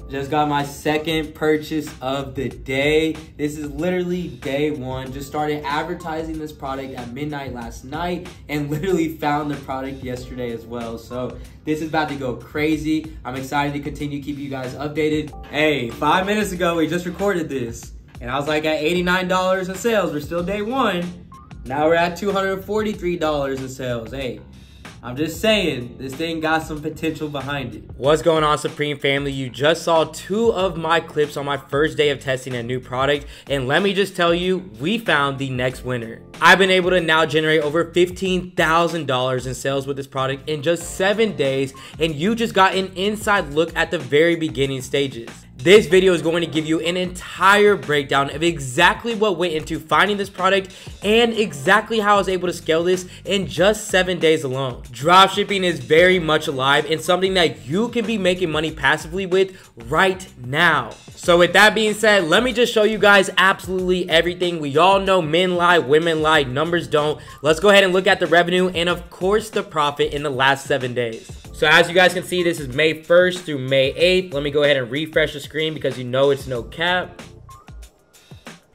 Just got my second purchase of the day. This is literally day one. Just started advertising this product at midnight last night and literally found the product yesterday as well. So this is about to go crazy. I'm excited to continue keeping you guys updated. Hey, 5 minutes ago, we just recorded this and I was like at $89 in sales. We're still day one. Now we're at $243 in sales. Hey, I'm just saying, this thing got some potential behind it. What's going on, Supreme family? You just saw 2 of my clips on my first day of testing a new product, and let me just tell you, we found the next winner. I've been able to now generate over $15,000 in sales with this product in just 7 days, and you just got an inside look at the very beginning stages. This video is going to give you an entire breakdown of exactly what went into finding this product and exactly how I was able to scale this in just 7 days alone. Dropshipping is very much alive and something that you can be making money passively with right now. So with that being said, let me just show you guys absolutely everything. We all know men lie, women lie, numbers don't. Let's go ahead and look at the revenue and of course the profit in the last 7 days. So as you guys can see, this is May 1st through May 8th. Let me go ahead and refresh the screen because you know it's no cap.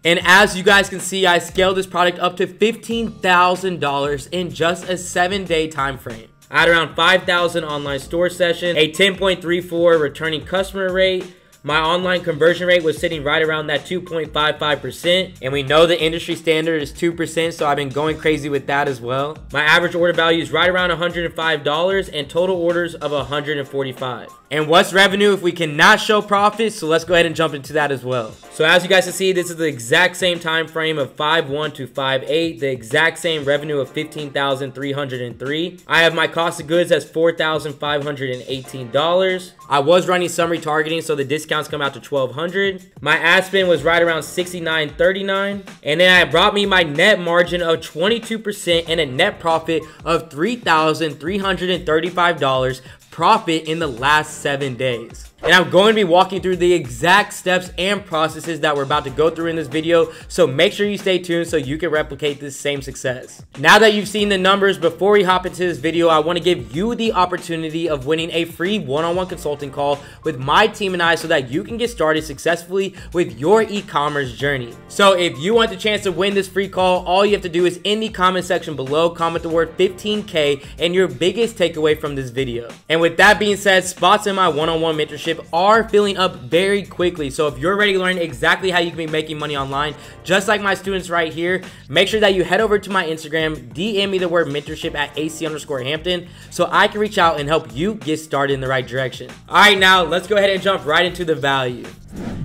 And as you guys can see, I scaled this product up to $15,000 in just a 7-day time frame. I had around 5,000 online store sessions, a 10.34 returning customer rate. My online conversion rate was sitting right around that 2.55%. And we know the industry standard is 2%, so I've been going crazy with that as well. My average order value is right around $105 and total orders of 145. And what's revenue if we cannot show profits? So let's go ahead and jump into that as well. So as you guys can see, this is the exact same time frame of 5/1 to 5/8, the exact same revenue of $15,303. I have my cost of goods as $4,518. I was running some retargeting, so the discounts come out to $1,200. My ad spend was right around $69.39, and then it brought me my net margin of 22% and a net profit of $3,335 profit in the last 7 days. And I'm going to be walking through the exact steps and processes that we're about to go through in this video, so make sure you stay tuned so you can replicate this same success. Now that you've seen the numbers, before we hop into this video, I want to give you the opportunity of winning a free one-on-one consulting call with my team and I so that you can get started successfully with your e-commerce journey. So if you want the chance to win this free call, all you have to do is in the comment section below, comment the word 15K and your biggest takeaway from this video. And with that being said, spots in my one-on-one mentorship are filling up very quickly. So if you're ready to learn exactly how you can be making money online, just like my students right here, make sure that you head over to my Instagram, DM me the word mentorship at AC_Hampton so I can reach out and help you get started in the right direction. All right, now let's go ahead and jump right into the value.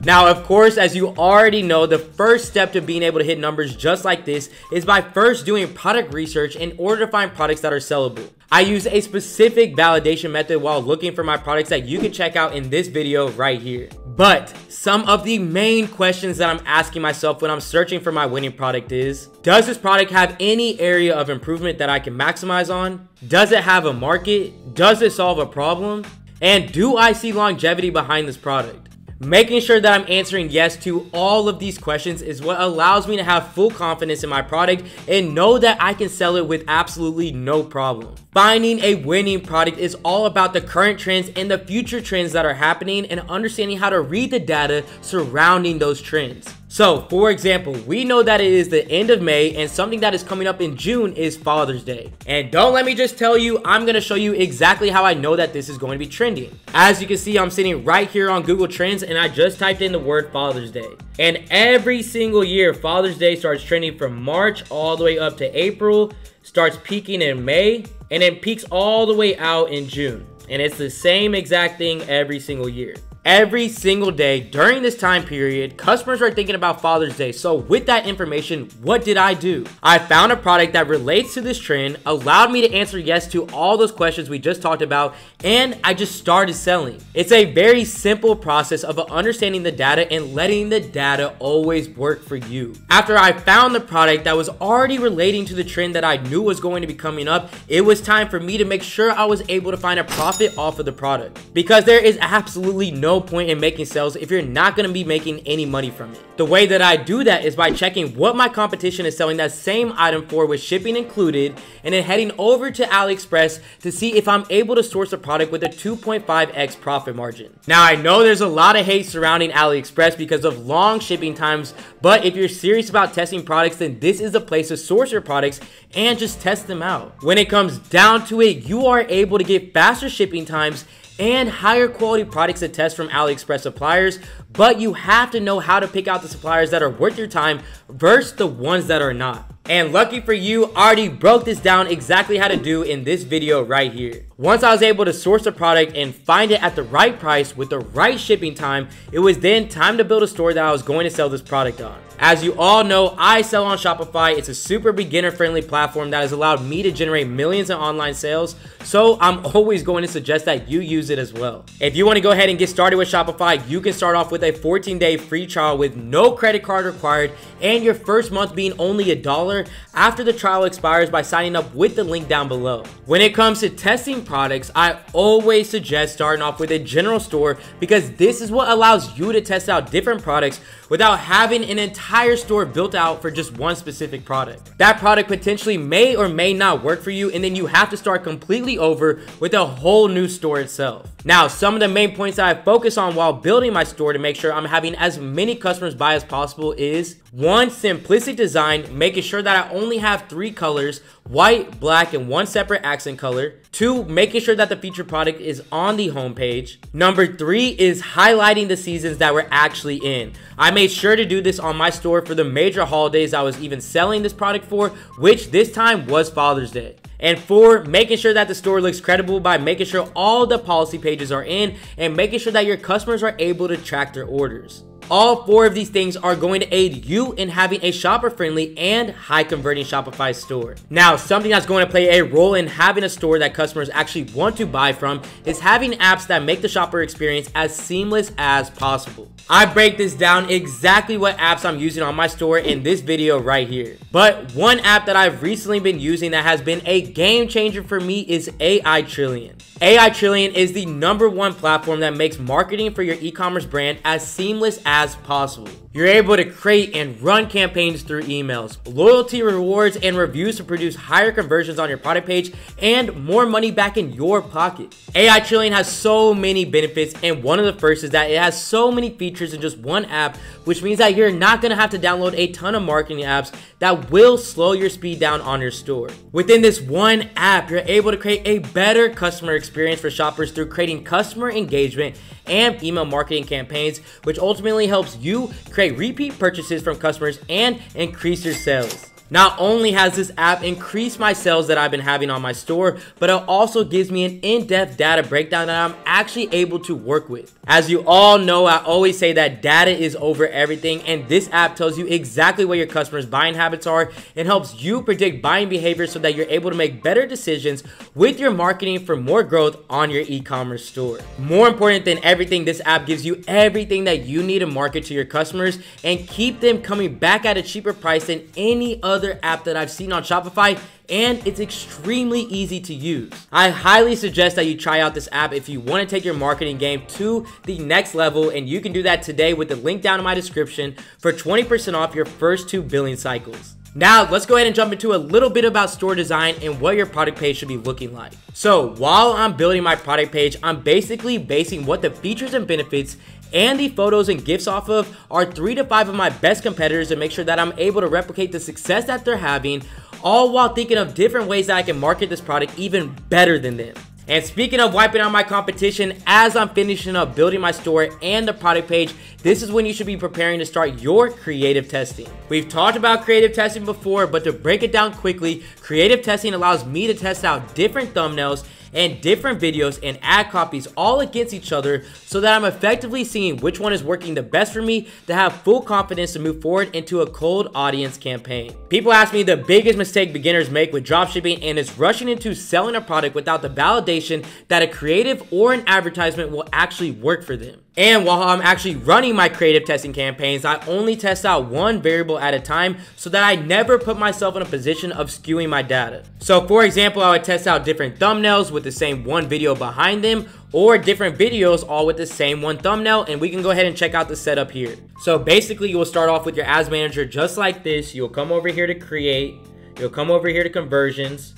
Now, of course, as you already know, the first step to being able to hit numbers just like this is by first doing product research in order to find products that are sellable. I use a specific validation method while looking for my products that you can check out in this video right here. But some of the main questions that I'm asking myself when I'm searching for my winning product is, does this product have any area of improvement that I can maximize on? Does it have a market? Does it solve a problem? And do I see longevity behind this product? Making sure that I'm answering yes to all of these questions is what allows me to have full confidence in my product and know that I can sell it with absolutely no problem. Finding a winning product is all about the current trends and the future trends that are happening and understanding how to read the data surrounding those trends. So, for example, we know that it is the end of May and something that is coming up in June is Father's Day. And don't let me just tell you, I'm going to show you exactly how I know that this is going to be trending. As you can see, I'm sitting right here on Google Trends and I just typed in the word Father's Day. And every single year, Father's Day starts trending from March all the way up to April, starts peaking in May, and then peaks all the way out in June. And it's the same exact thing every single year. Every single day during this time period, customers are thinking about Father's Day. So with that information, what did I do? I found a product that relates to this trend, allowed me to answer yes to all those questions we just talked about, and I just started selling. It's a very simple process of understanding the data and letting the data always work for you. After I found the product that was already relating to the trend that I knew was going to be coming up, it was time for me to make sure I was able to find a profit off of the product, because there is absolutely no no point in making sales if you're not going to be making any money from it. The way that I do that is by checking what my competition is selling that same item for with shipping included, and then heading over to AliExpress to see if I'm able to source a product with a 2.5x profit margin. Now, I know there's a lot of hate surrounding AliExpress because of long shipping times, but if you're serious about testing products, then this is the place to source your products and just test them out. When it comes down to it, you are able to get faster shipping times and higher quality products to test from AliExpress suppliers, but you have to know how to pick out the suppliers that are worth your time versus the ones that are not. And lucky for you, I already broke this down exactly how to do in this video right here. Once I was able to source a product and find it at the right price with the right shipping time, it was then time to build a store that I was going to sell this product on. As you all know, I sell on Shopify. It's a super beginner-friendly platform that has allowed me to generate millions in online sales, so I'm always going to suggest that you use it as well. If you want to go ahead and get started with Shopify, you can start off with a 14-day free trial with no credit card required and your first month being only $1 after the trial expires by signing up with the link down below. When it comes to testing products, I always suggest starting off with a general store because this is what allows you to test out different products without having an entire store built out for just one specific product. That product potentially may or may not work for you, and then you have to start completely over with a whole new store itself. Now, some of the main points that I focus on while building my store to make sure I'm having as many customers buy as possible is 1, simplistic design, making sure that I only have 3 colors, white, black, and 1 separate accent color. 2, making sure that the featured product is on the homepage. Number 3 is highlighting the seasons that we're actually in. I made sure to do this on my store for the major holidays I was even selling this product for, which this time was Father's Day. And 4, making sure that the store looks credible by making sure all the policy pages are in and making sure that your customers are able to track their orders. All 4 of these things are going to aid you in having a shopper-friendly and high-converting Shopify store. Now, something that's going to play a role in having a store that customers actually want to buy from is having apps that make the shopper experience as seamless as possible. I break this down exactly what apps I'm using on my store in this video right here. But one app that I've recently been using that has been a game changer for me is AI Trillion. AI Trillion is the #1 platform that makes marketing for your e-commerce brand as seamless as possible. You're able to create and run campaigns through emails, loyalty rewards, and reviews to produce higher conversions on your product page and more money back in your pocket. AI Trillion has so many benefits, and one of the first is that it has so many features in just one app, which means that you're not going to have to download a ton of marketing apps that will slow your speed down on your store. Within this one app, you're able to create a better customer experience for shoppers through creating customer engagement and email marketing campaigns, which ultimately helps you create repeat purchases from customers and increase your sales. Not only has this app increased my sales that I've been having on my store, but it also gives me an in-depth data breakdown that I'm actually able to work with. As you all know, I always say that data is over everything, and this app tells you exactly what your customers' buying habits are and helps you predict buying behavior so that you're able to make better decisions with your marketing for more growth on your e-commerce store. More important than everything, this app gives you everything that you need to market to your customers and keep them coming back at a cheaper price than any other app that I've seen on Shopify, and it's extremely easy to use. I highly suggest that you try out this app if you want to take your marketing game to the next level, and you can do that today with the link down in my description for 20% off your first 2 billing cycles. Now, let's go ahead and jump into a little bit about store design and what your product page should be looking like. So, while I'm building my product page, I'm basically basing what the features and benefits and the photos and gifts off of are 3 to 5 of my best competitors to make sure that I'm able to replicate the success that they're having, all while thinking of different ways that I can market this product even better than them. And speaking of wiping out my competition, as I'm finishing up building my store and the product page, this is when you should be preparing to start your creative testing. We've talked about creative testing before, but to break it down quickly, creative testing allows me to test out different thumbnails and different videos and ad copies all against each other so that I'm effectively seeing which one is working the best for me to have full confidence to move forward into a cold audience campaign. People ask me the biggest mistake beginners make with dropshipping, and it's rushing into selling a product without the validation that a creative or an advertisement will actually work for them. And while I'm actually running my creative testing campaigns, I only test out one variable at a time so that I never put myself in a position of skewing my data. So for example, I would test out different thumbnails with the same one video behind them, or different videos all with the same one thumbnail. And we can go ahead and check out the setup here. So basically, you will start off with your ads manager just like this. You'll come over here to create, you'll come over here to conversions,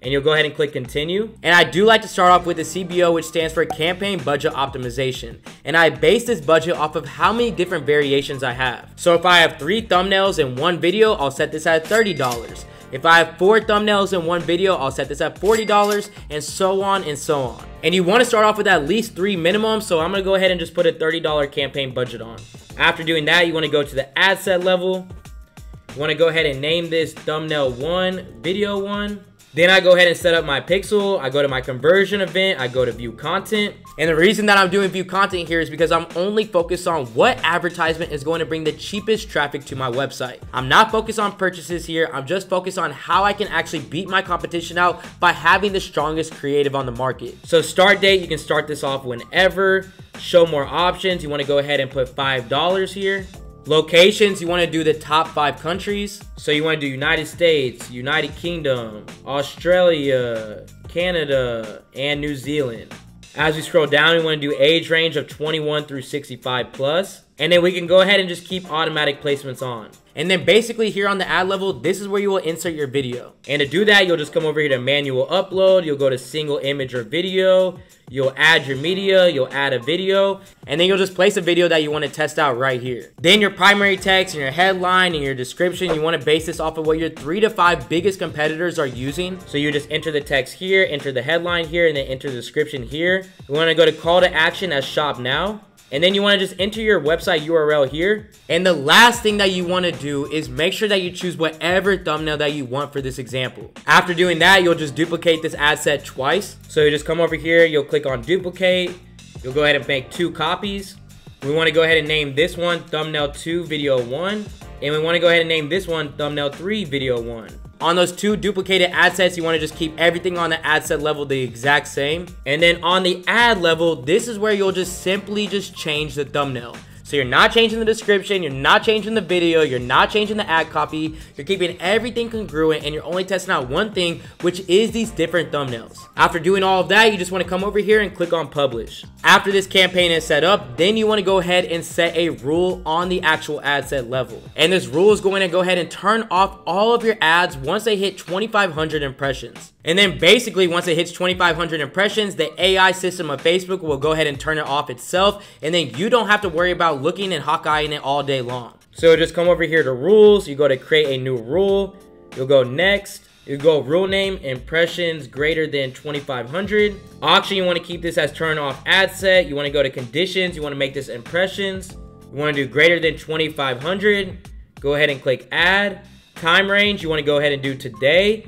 and you'll go ahead and click continue. And I do like to start off with the CBO, which stands for campaign budget optimization. And I base this budget off of how many different variations I have. So if I have 3 thumbnails in one video, I'll set this at $30. If I have 4 thumbnails in one video, I'll set this at $40, and so on and so on. And you want to start off with at least 3 minimum, so I'm going to go ahead and just put a $30 campaign budget on. After doing that, you want to go to the ad set level. You want to go ahead and name this thumbnail 1, video 1. Then I go ahead and set up my pixel. I go to my conversion event. I go to view content. And the reason that I'm doing view content here is because I'm only focused on what advertisement is going to bring the cheapest traffic to my website. I'm not focused on purchases here. I'm just focused on how I can actually beat my competition out by having the strongest creative on the market. So start date, you can start this off whenever. Show more options. You want to go ahead and put $5 here. Locations, you want to do the top 5 countries. So you want to do United States, United Kingdom, Australia, Canada, and New Zealand. As we scroll down, we want to do age range of 21 through 65 plus. And then we can go ahead and just keep automatic placements on. And then basically here on the ad level, this is where you will insert your video. And to do that, you'll just come over here to manual upload. You'll go to single image or video. You'll add your media, you'll add a video, and then you'll just place a video that you want to test out right here. Then your primary text and your headline and your description, you want to base this off of what your 3 to 5 biggest competitors are using. So you just enter the text here, enter the headline here, and then enter the description here. You want to go to call to action as shop now. And then you want to just enter your website URL here. And the last thing that you want to do is make sure that you choose whatever thumbnail that you want for this example. After doing that, you'll just duplicate this ad set twice. So you just come over here, you'll click on duplicate. You'll go ahead and make 2 copies. We want to go ahead and name this one thumbnail 2 video 1. And we want to go ahead and name this one thumbnail 3 video 1. On those 2 duplicated ad sets, you want to just keep everything on the ad set level the exact same. And then on the ad level, this is where you'll just simply just change the thumbnail. So you're not changing the description, you're not changing the video, you're not changing the ad copy, you're keeping everything congruent, and you're only testing out one thing, which is these different thumbnails. After doing all of that, you just want to come over here and click on publish. After this campaign is set up, then you want to go ahead and set a rule on the actual ad set level. And this rule is going to go ahead and turn off all of your ads once they hit 2,500 impressions. And then basically once it hits 2,500 impressions, the AI system of Facebook will go ahead and turn it off itself. And then you don't have to worry about looking and hawkeyeing it all day long. So just come over here to rules. You go to create a new rule. You'll go next. You go rule name, impressions greater than 2,500. Auction, you want to keep this as turn off ad set. You want to go to conditions. You want to make this impressions. You want to do greater than 2,500. Go ahead and click add. Time range, you want to go ahead and do today.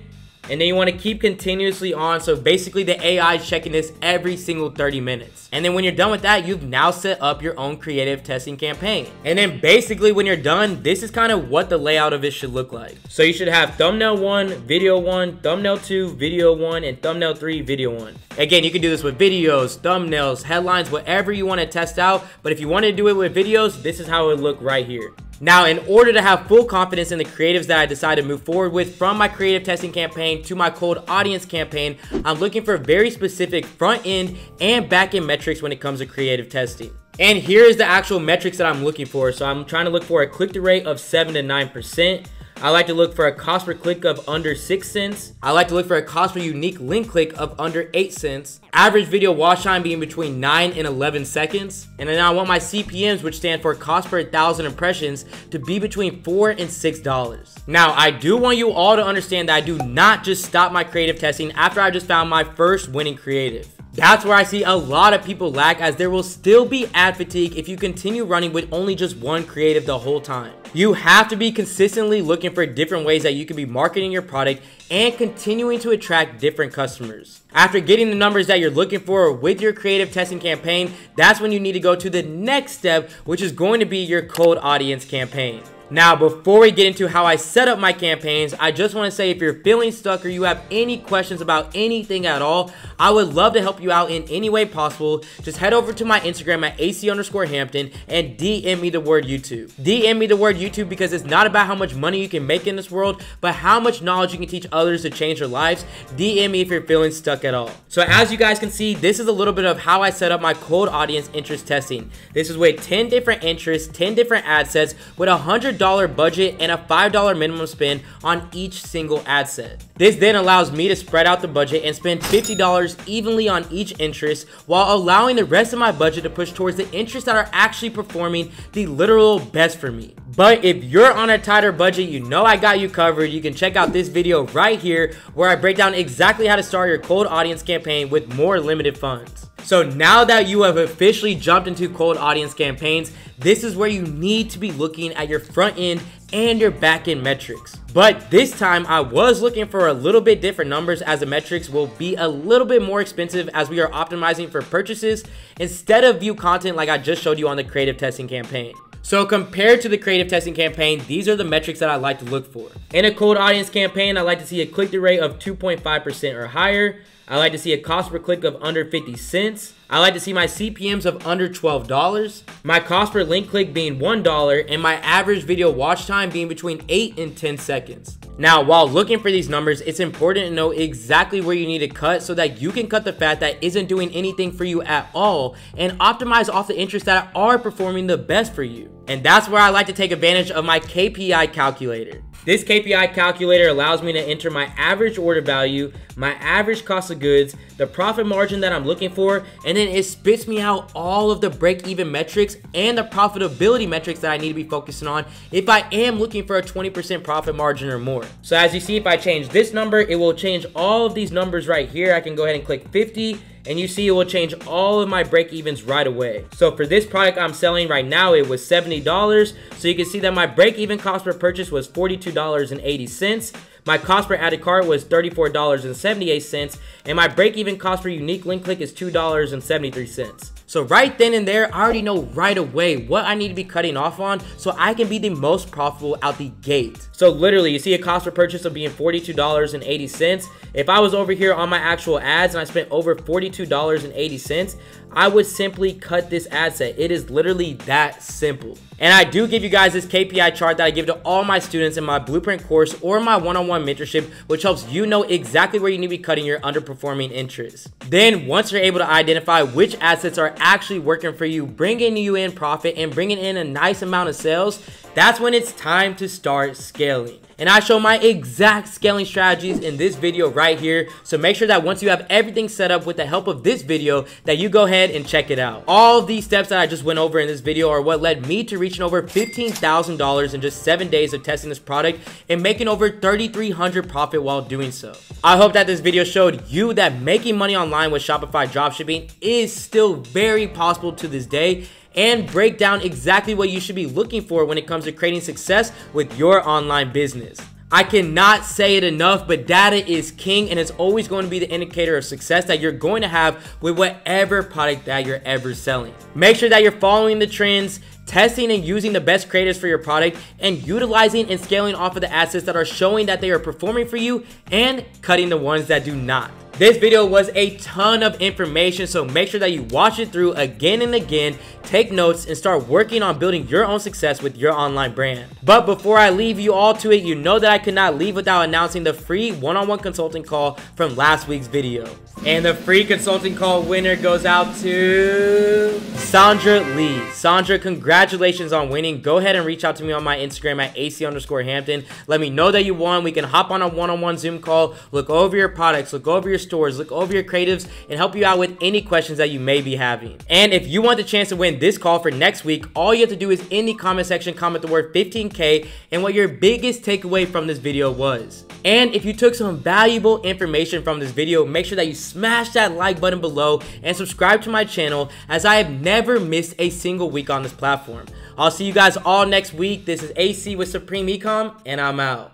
And then you want to keep continuously on. So basically the AI is checking this every single 30 minutes. And then when you're done with that, you've now set up your own creative testing campaign. And then basically when you're done, this is kind of what the layout of it should look like. So you should have thumbnail 1, video 1, thumbnail 2, video 1, and thumbnail 3, video 1. Again, you can do this with videos, thumbnails, headlines, whatever you want to test out. But if you want to do it with videos, this is how it would look right here. Now, in order to have full confidence in the creatives that I decided to move forward with from my creative testing campaign to my cold audience campaign, I'm looking for very specific front end and back end metrics when it comes to creative testing. And here is the actual metrics that I'm looking for. So I'm trying to look for a click-through rate of 7 to 9%. I like to look for a cost per click of under 6 cents. I like to look for a cost per unique link click of under 8 cents. Average video watch time being between 9 and 11 seconds. And then I want my CPMs, which stand for cost per 1,000 impressions, to be between $4 and $6. Now, I do want you all to understand that I do not just stop my creative testing after I just found my first winning creative. That's where I see a lot of people lack, as there will still be ad fatigue if you continue running with only just one creative the whole time. You have to be consistently looking for different ways that you can be marketing your product and continuing to attract different customers. After getting the numbers that you're looking for with your creative testing campaign, that's when you need to go to the next step, which is going to be your cold audience campaign. Now, before we get into how I set up my campaigns, I just want to say if you're feeling stuck or you have any questions about anything at all, I would love to help you out in any way possible. Just head over to my Instagram at AC_Hampton and DM me the word YouTube. DM me the word YouTube because it's not about how much money you can make in this world, but how much knowledge you can teach others to change their lives. DM me if you're feeling stuck at all. So as you guys can see, this is a little bit of how I set up my cold audience interest testing. This is with 10 different interests, 10 different ad sets with a $100 budget and a $5 minimum spend on each single ad set. This then allows me to spread out the budget and spend $50 evenly on each interest while allowing the rest of my budget to push towards the interests that are actually performing the literal best for me. But if you're on a tighter budget, you know I got you covered. You can check out this video right here where I break down exactly how to start your cold audience campaign with more limited funds. So now that you have officially jumped into cold audience campaigns, this is where you need to be looking at your front end and your back end metrics. But this time I was looking for a little bit different numbers as the metrics will be a little bit more expensive as we are optimizing for purchases instead of view content like I just showed you on the creative testing campaign. So compared to the creative testing campaign, these are the metrics that I like to look for. In a cold audience campaign, I like to see a click-through rate of 2.5% or higher. I like to see a cost per click of under 50 cents. I like to see my CPMs of under $12, my cost per link click being $1, and my average video watch time being between 8 and 10 seconds. Now, while looking for these numbers, it's important to know exactly where you need to cut so that you can cut the fat that isn't doing anything for you at all and optimize off the interests that are performing the best for you. And that's where I like to take advantage of my KPI calculator. This KPI calculator allows me to enter my average order value, my average cost of goods, the profit margin that I'm looking for, and then it spits me out all of the break-even metrics and the profitability metrics that I need to be focusing on if I am looking for a 20% profit margin or more. So as you see, if I change this number, it will change all of these numbers right here. I can go ahead and click 50. And you see it will change all of my break-evens right away. So for this product I'm selling right now, it was $70. So you can see that my break-even cost per purchase was $42.80. My cost per added cart was $34.78. And my break-even cost per unique link click is $2.73. So right then and there, I already know right away what I need to be cutting off on so I can be the most profitable out the gate. So literally, you see a cost per purchase of being $42.80. If I was over here on my actual ads and I spent over $42.80, I would simply cut this ad set. It is literally that simple. And I do give you guys this KPI chart that I give to all my students in my blueprint course or my one-on-one mentorship, which helps you know exactly where you need to be cutting your underperforming interests. Then once you're able to identify which assets are actually working for you, bringing you in profit and bringing in a nice amount of sales, that's when it's time to start scaling. And I show my exact scaling strategies in this video right here. So make sure that once you have everything set up with the help of this video, that you go ahead and check it out. All of these steps that I just went over in this video are what led me to reaching over $15,000 in just 7 days of testing this product and making over $3,300 profit while doing so. I hope that this video showed you that making money online with Shopify dropshipping is still very possible to this day, and break down exactly what you should be looking for when it comes to creating success with your online business. I cannot say it enough, but data is king, and it's always going to be the indicator of success that you're going to have with whatever product that you're ever selling. Make sure that you're following the trends, testing and using the best creators for your product, and utilizing and scaling off of the assets that are showing that they are performing for you and cutting the ones that do not. This video was a ton of information, so make sure that you watch it through again and again, take notes, and start working on building your own success with your online brand. But before I leave you all to it, you know that I could not leave without announcing the free one-on-one consulting call from last week's video. And the free consulting call winner goes out to Sandra Lee. Sandra, congratulations on winning. Go ahead and reach out to me on my Instagram at AC_Hampton. Let me know that you won. We can hop on a one-on-one Zoom call, look over your products, look over your stores, look over your creatives, and help you out with any questions that you may be having. And if you want the chance to win this call for next week, all you have to do is in the comment section, comment the word 15K and what your biggest takeaway from this video was. And if you took some valuable information from this video, make sure that you smash that like button below and subscribe to my channel, as I have never missed a single week on this platform. I'll see you guys all next week. This is AC with Supreme Ecom, and I'm out.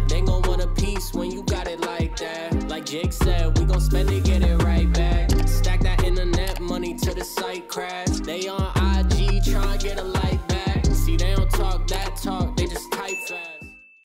They gon' want a piece when you got it like that. Like Jake said, we gon' spend